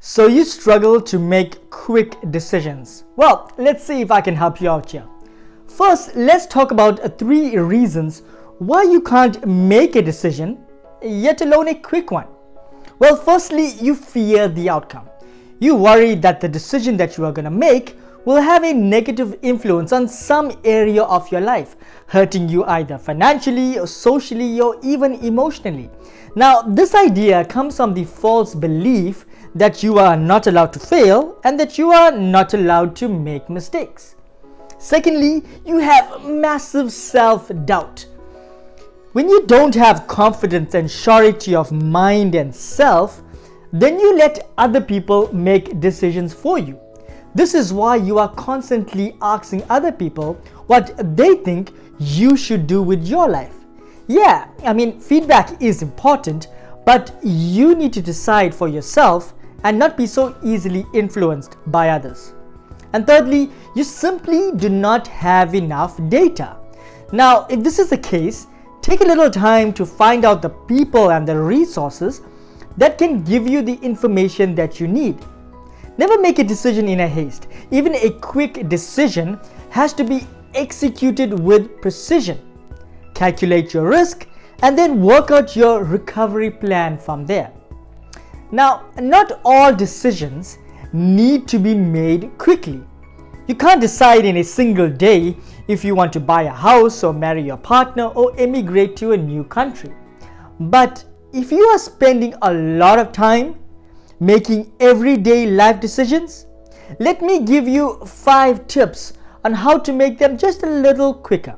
So you struggle to make quick decisions. Well, let's see if I can help you out here. First, let's talk about 3 reasons why you can't make a decision, yet alone a quick one. Well, firstly, you fear the outcome. You worry that the decision that you are going to make will have a negative influence on some area of your life, hurting you either financially or socially or even emotionally. Now, this idea comes from the false belief that you are not allowed to fail and that you are not allowed to make mistakes. Secondly, you have massive self-doubt. When you don't have confidence and surety of mind and self, then you let other people make decisions for you. This is why you are constantly asking other people what they think you should do with your life. Yeah, feedback is important, but you need to decide for yourself and not be so easily influenced by others. And thirdly, you simply do not have enough data. Now, if this is the case, take a little time to find out the people and the resources that can give you the information that you need. Never make a decision in a haste. Even a quick decision has to be executed with precision. Calculate your risk and then work out your recovery plan from there. Now, not all decisions need to be made quickly. You can't decide in a single day if you want to buy a house or marry your partner or emigrate to a new country. But if you are spending a lot of time making everyday life decisions, let me give you 5 tips on how to make them just a little quicker.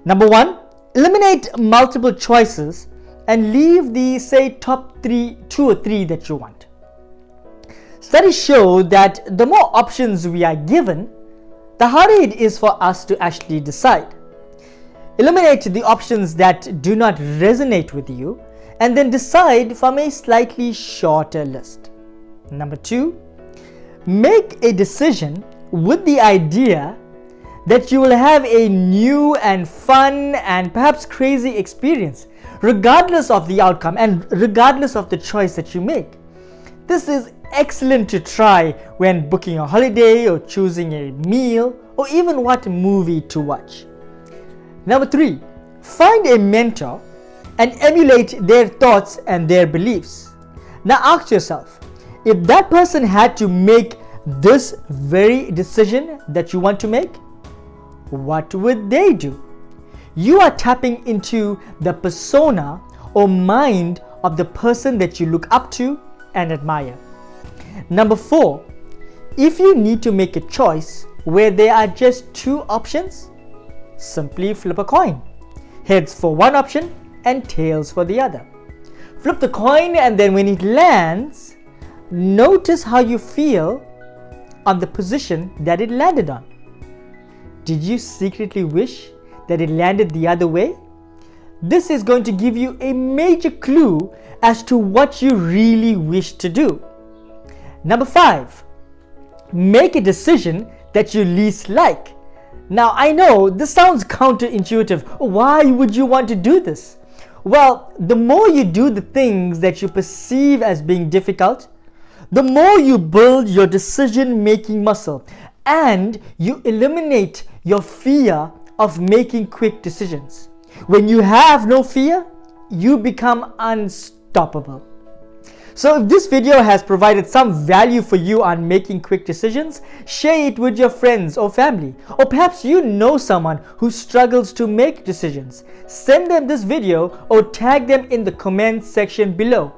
Number 1, eliminate multiple choices and leave the top 2 or 3 that you want. Studies show that the more options we are given, the harder it is for us to actually decide. Eliminate the options that do not resonate with you and then decide from a slightly shorter list. Number 2, make a decision with the idea that you will have a new and fun and perhaps crazy experience, regardless of the outcome and regardless of the choice that you make. This is excellent to try when booking a holiday or choosing a meal or even what movie to watch. Number 3, find a mentor and emulate their thoughts and their beliefs. Now ask yourself, if that person had to make this very decision that you want to make, what would they do? You are tapping into the persona or mind of the person that you look up to and admire. Number 4, if you need to make a choice where there are just 2 options, simply flip a coin. Heads for one option and tails for the other. Flip the coin and then when it lands, notice how you feel on the position that it landed on. Did you secretly wish that it landed the other way? This is going to give you a major clue as to what you really wish to do. Number 5, make a decision that you least like. Now, I know this sounds counterintuitive. Why would you want to do this? Well, the more you do the things that you perceive as being difficult, the more you build your decision-making muscle and you eliminate your fear of making quick decisions. When you have no fear, you become unstoppable. So if this video has provided some value for you on making quick decisions, share it with your friends or family. Or perhaps you know someone who struggles to make decisions. Send them this video or tag them in the comment section below.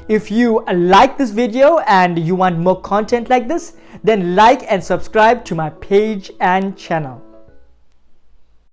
If you like this video and you want more content like this, then like and subscribe to my page and channel.